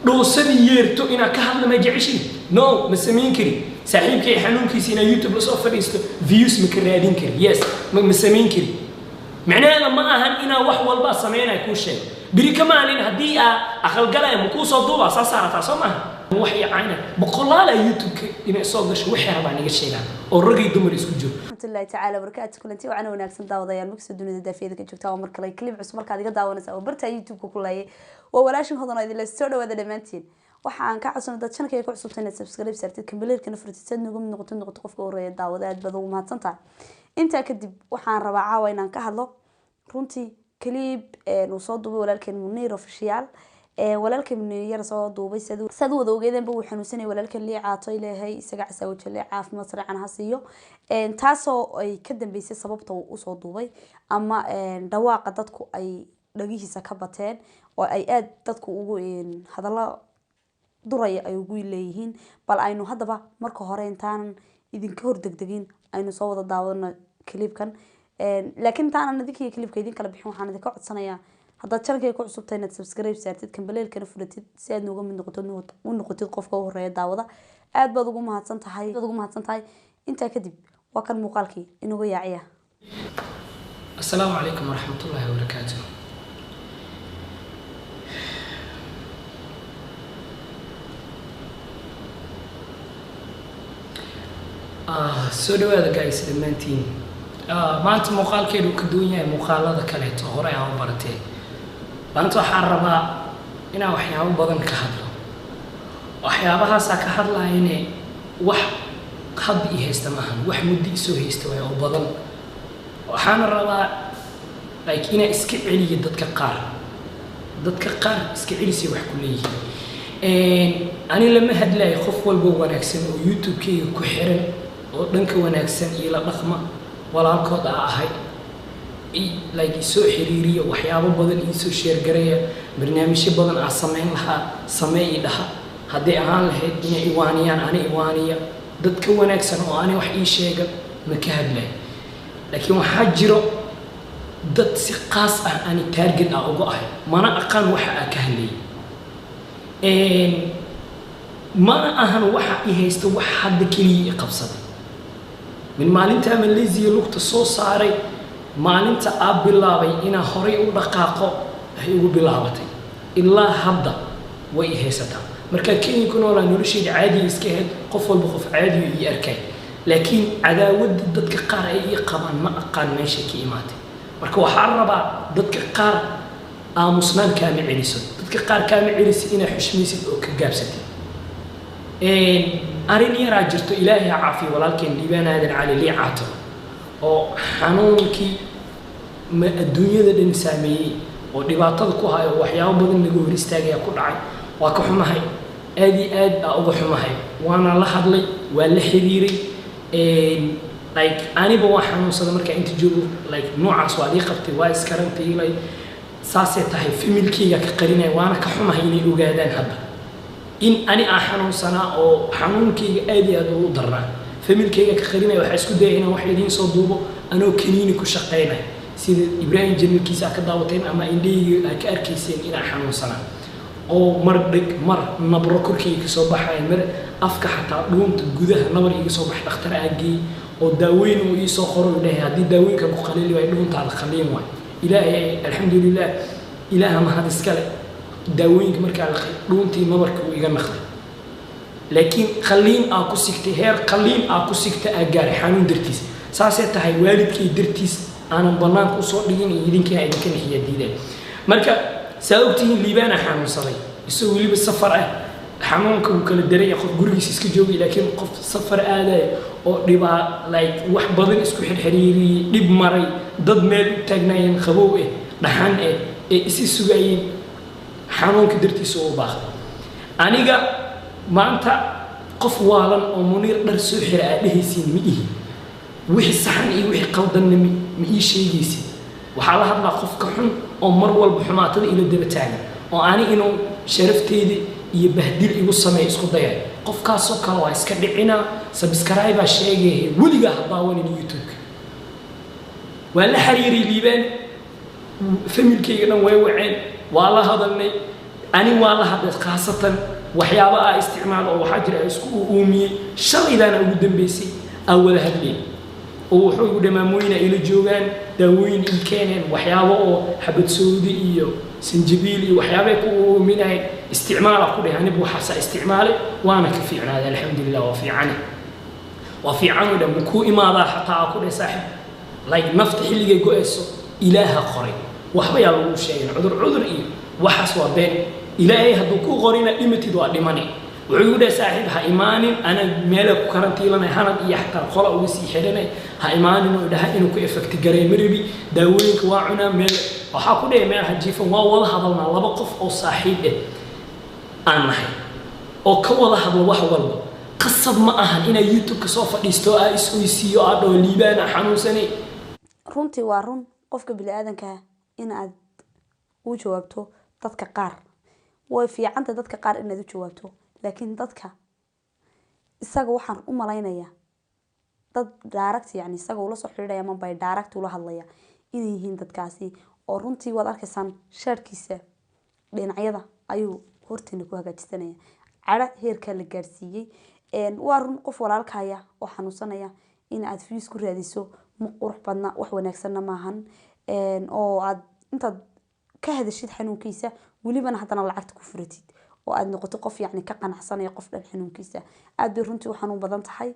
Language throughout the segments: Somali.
دوسني يرتو إنا كهذا ما جعشين نو مسمين كري صاحب كي حنون كي سينا يوتيوب لصو فريستو فيوس مكرادين كري يس مسمين كري معناه لما أهن إنا وحول باص سمينا يكون شيء بري كمان إن هدي أخل قلايا مكوس الضوء صار تصمه وحي عينه بقولها يوتيوب إن صادش وحي ربع نجشين والرجل دمر يسكجوا الحمد لله تعالى وبركاته كل أنتي وأنا وناكسن داوضيا المكس الدنيا دافية ذيك شفتها عمر كلاي كليب عصمر كذا داونا سوا برتا يوتيوب كلها وولاش هذا إذا الاستوديو هذا دمانتين waxaan ka codsan dad channel-ka ku cusubtay inaad subscribe sartid kambileerkana furtid noqoto qofka horeeya daawada aad baad ugu mahadsantahay inta kadib waxaan rabaa caawa inaan ka hadlo runtii clip uu soo duubay walaalkeen Munir official walaalkeen Munir soo duubay sad wada ogeedeen buu xanuunsanay walaalkeen Lii Caato Ilaahay isaga casawjo Lii caafimaad sarcan ha siiyo taasoo ay ka dambeysay sababta uu soo duubay ama dhawaaqa dadku ay dhagihiisa ka bateen oo ay aad dadku ugu hadallo duraya ay ugu leeyihiin bal aynu hadaba marka hore intaan idinka hor degdegin aynu soo wada daawadno clipkan laakiin taana idinka clipka idin kala bixin waxaan idinka codsanayaa hadda channelka ku cusubtay inaad subscribe saartid kambileelkana furtid si aad nooga mid noqotid qofka horeeya daawada aad baad ugu mahadsantahay inta kadib waa kan muuqaalkii inagu yaaciya السلام عليكم ورحمة الله وبركاته soo dhawaada guys dhammaantiin maanta muuqaalkeedu ka duwan yahay muuqaalada kale oo hore aan u baratay maanta waxaan rabaa inaan waxyaabo badan ka hadlo waxyaabahaas ka hadlayne wax had i haysta maahan wax muddo soo haysta way oo badan waxaan rabaa like inaan iska celiyo dadka qaar iska celisay wax ku leeyihiin ani lama hadlayo qof walba wanaagsan oo YouTube-kayga ku xiran oo dhanka wanaagsan iyo la dhaqma walaalkood ahay like soo xiriiriyo waxyaabo badan iyo soo share gareeya barnaamijyo badan aan sameyn lahaa sameey dhaha hadii aan lahayd inay iwaaniyaan ani iwaaniya dadka wanaagsan oo ani wax ii sheega ma ka hadlay laakiin waxa jiro dad si qaas ah ani target ah ugu ahay mana aqaan waxa aan ka hadlay ما أهن واحد يهست واحد كلي قبصة من مالنتا من ليزي لوقت الصوص صاري مالنتا أب بالله إنا خري ودقاقة هي وبلاوتي إلا هذا ويهستها مركا كين يكونوا لا نرشيد عادي يسكهد قفل بخف عادي يركي لكن عداود ضدك قار أي قمان ما أقان ماشي كيماتي مركا وحربا ضدك قار مسلمان كامل عريسون ضدك قار كامل عريس إنا حشميسي أو كجابستي أريني راجرت إلهي عافي ولكن لبان هذا على لي عاطر أو حنونك ما الدنيا ذا الإنساني ودبعتك هاي وحياة بدن نقول رستاجي أقول عين وكحمة هاي أدي أو حمة هاي وأنا لاحظ لي ولا حريري like أنا بواحد صدمر كأنت جرو like نوع سوالي قبتي وايس كرنتي like ساسة هاي في ملكية كقرينة وأنا كحمة هيني وجادان هذا إن أنا أحنون سنة أو حنون كي أدي أدو ضرّة فملكي كخرينة وحسكو داينا وحيدين صدوبه أنا كنيني كشقينا سيد إبراهيم جميل كيسا كداوتين أما إندي كأركيسين إلى حنون سنة أو مر نبركور كي كصباح مر أفك حتى دوم تجوده نبر يجي صباح دكتور أجي أو داوين ويسخروا له هذه داوين كقليل ويدهم تعال خليهم واي إلهي الحمد لله إله ما هذا سكال داوينك مركا على دونتي نبرك ويجا نخل لكن خلين أكو سكت هير خلين أكو سكت أجاري حنون درتيس ساسة هاي والدك درتيس أنا بنان كوسو ديني يدينك هاي يمكن هي جديدة مركا سأوتي ليبانا حنون صلي يسوي لي بالسفر حنونك وكل الدري ياخذ جوريس اسكو جوي لكن قف سفر آله أو ربا لايك واحد بدن اسكو حريري دب مري ضد ميل تجنين خبوه نحن إسي سجين حنون كدرتي سو باخ أنيجا ما أنت قف والن أو منير درسو حرقة لهيسين مئه وحي الصحن إيه وحي قلدن مئي شيء يسي وحالها هذا قف كحن أو مروال بحماة إلى الدبتاني وأنا إنه شرفتي دي يبهدل إيو السماء يسكو ضيع قف كاسو كالوا يسكدعنا سبسكرايب الشيء ولقى هضاوان اليوتيوب ولا حريري ليبان فملكي أنا ويوعين والله هذا ani waa la hadlay khaasatan waxyaabo ah isticmaal oo waxa jira isku uumiyay shalaydaana ugu dambeysay aan wada hadlay oo wuxuu ugu dhamaamoyna ila joogaan daawooyin in keeneen waxyaabo oo xabad saudi iyo sinjibiil iyo waxyaabo ku uuminay isticmaal ku dhahay anigu waxa isticmaalay waana ka fiicnaaday alxamdulillah waa fiican oo dhan ku imaada xataa ku dhahay saaxib like nafta xilliga go'ayso ilaaha qoray waxba yaa lagu sheegay cudur iyo waxaas waa been ilaahay hadduu ku qorina dhimatid waa dhimanay wuxuu u dhahay saaxiib ha imaanin ana meel ku karantiilanay hanad iyo xataa qola ugu sii xiranay ha imaanin oo dhahay inuu ku effect gareey maribi daawooyinka waa cunaa meel waxa ku dhahay meel hajiifan waa wada hadalnaa laba qof oo saaxiib aan nahay oo ka wada hadlo wax walba qasab ma aha in YouTube ka soo fadhiisto ay isweysiiyo aad oo liibana xanuunsanay runtii waa run qofka bini'aadanka in aad u jawaabto dadka qaar way fiicanta dadka qaar inaad u jawaabto laakiin dadka isaga waxaan u malaynayaa dad direct yani isaga ula soo xiriiraya ama bay direct ula hadlaya inay yihiin dadkaasi oo runtii waad arkaysaan shaarkiisa dhinacyada ayuu horteena ku hagaajisanaya cara heerka la gaarsiiyay waa run qof walaalkaya oo xanuunsanaya in aad views ku raadiso ma qurux badna wax wanaagsanna maahan oo aad intaad ka hadashid xanuunkiisa welibana haddana lacagta ku furatid oo aad noqoto qof yani ka qanacsanaya qof dhan xanuunkiisa aad bay runtii u xanuun badan tahay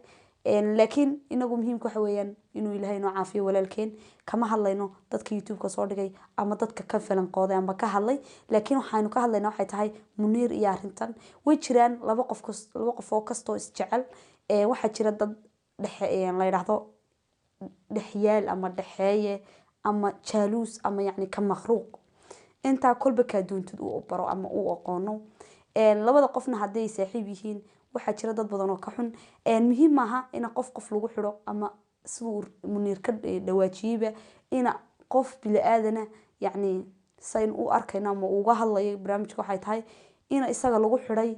laakiin inagu muhiimka waxa weeyaan inuu ilaahay noo caafiyo walaalkeen kama hadlayno dadka youtube-ka soo dhigay ama dadka ka falanqooday ama ka hadlay laakiin waxaanu ka hadlaynaa waxay tahay Muniir iyo arrintan way jiraan laba qof oo kastoo isjecel waxaa jira dad dhexe la yiraahdo dhexyaal ama dhexeeye ama jaaluus ama yani ka makhruuq inta kolba ka doontid uu baro ama uu aqoono labada qofna haday saaxiib yihiin waxa jira dad badan oo ka xun muhiim maaha in qof lagu xiro ama sidoo Muniir ka dhawaajiyba in qof bila aadana yani sayn u arkayna ama uga hadlay barnaamijka waxay tahay in isaga lagu xiray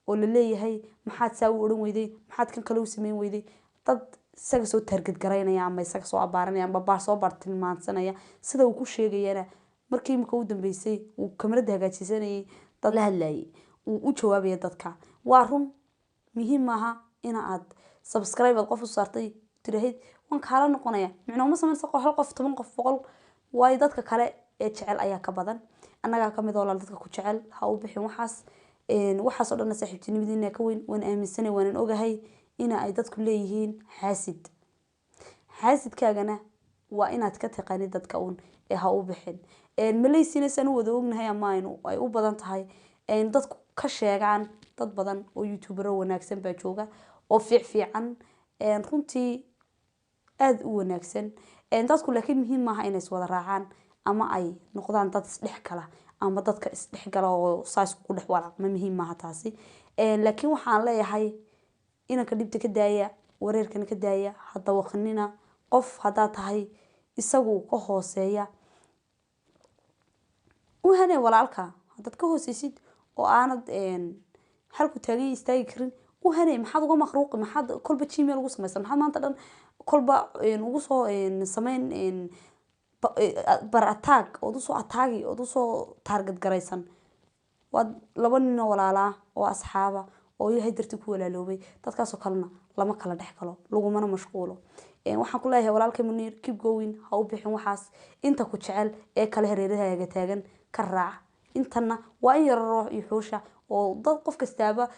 oo la leeyahay maxaad saa u oran weyday maxaad kan kale u sameyn weyday dad isaga soo target gareynaya ama isaga soo abaaranaya ama baar soo bartilmaansanaya sida uu ku sheegayana markii imka u dambeysay uu kamarada hagaajisanayay dad la hadlayay uu u jawaabay dadka waa run muhiim maaha in aad subscribe qof u saartay tiraahid waan kala noqonaya micno ma sameeyso hal qof 10 qof 100 way dadka kale ee jecel ayaa ka badan annaga ka mid oo dadka ku jecel ha u bixin waxaas oo dhan saaxiibtinimadiina ka weyn waan aaminsanay waan ogahay in ay dadku leeyihiin xaasidkaagana waa inaad ka taqaanid dadka uun ee ha u bixin malaysiinaysan wada ognahay ama ay u badan tahay dadku ka sheegaan dad badan oo youtubero wanaagsan baa jooga oo fiican runtii aad u wanaagsan dadku laakiin muhiim maaha inay wada raacaan ama ay noqdaan dad isdhex kala ama dadka isdhex gala oo saas ku dhex walaaq ma muhiim maaha taasi laakiin waxaan leeyahay inanka dhibta ka daaya wareerkan ka daaya hada waqnina qof hada tahay isagu ka hooseeya u hane walaalka hadad ka hooseysid oo aanad halku taagay istaagi karin u hane maxaad uga makhruuq maxaad kolba gmail ugu sameeysan maxaad maanta dhan kolba ugu soo sameyn bar attack oo soo ataagi oo soo target garaysan wad laba nin walaala oo asxaaba oo yahay darti ku walaaloobay dadkaas oo kalena lama kala dhex galo lagumana mashquulo waxaan ku leeyahay walaalkay Muniir keep going ha u bixin waxaas inta ku jecel ee kala hareerahaaga taagan ka raac intana waa in yar ruux iyo xuusha oo dad qof kastaaba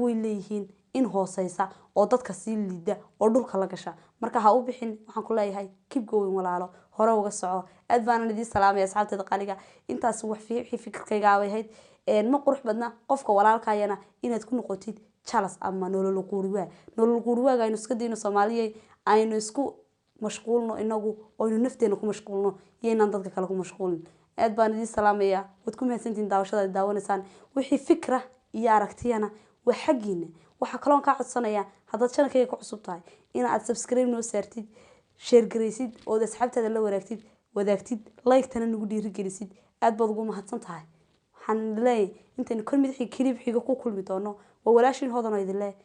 way leeyihiin in hooseysa oo dadka si liida oo dhulka la gasha marka ha u bixin waxaan ku leeyahay keep going walaalo hore uga soco aad baan idin salaamay asxaabteeda qaaliga intaas wax fikirkayga ahayd ma qurux badna qofka walaalkaayana inaad ku noqotid chalas ama nolol quuriwaaga aynu iska diino Soomaaliyeey aynu isku mashquulno inagu oo aynu nafteena ku mashquulno yeeynaan dadka kale ku mashquulin aad baan idin salaamaya wad ku mahadsantiin daawashada daawanaysaan wixii fikra iyo aragtiyana waa xaqiina waxa kaloon ka codsanaya hadad channelkayga ku cusub tahay in aad subscribe noo saartid share gareysid oo asxaabtada la wadaagtid like tana nagu dhiirigelisid aad baad ugu mahadsan tahay waxaan leeyahay intaan kor mid xiga ku kulmi doono waa walaashin hodan oo idin leeyahay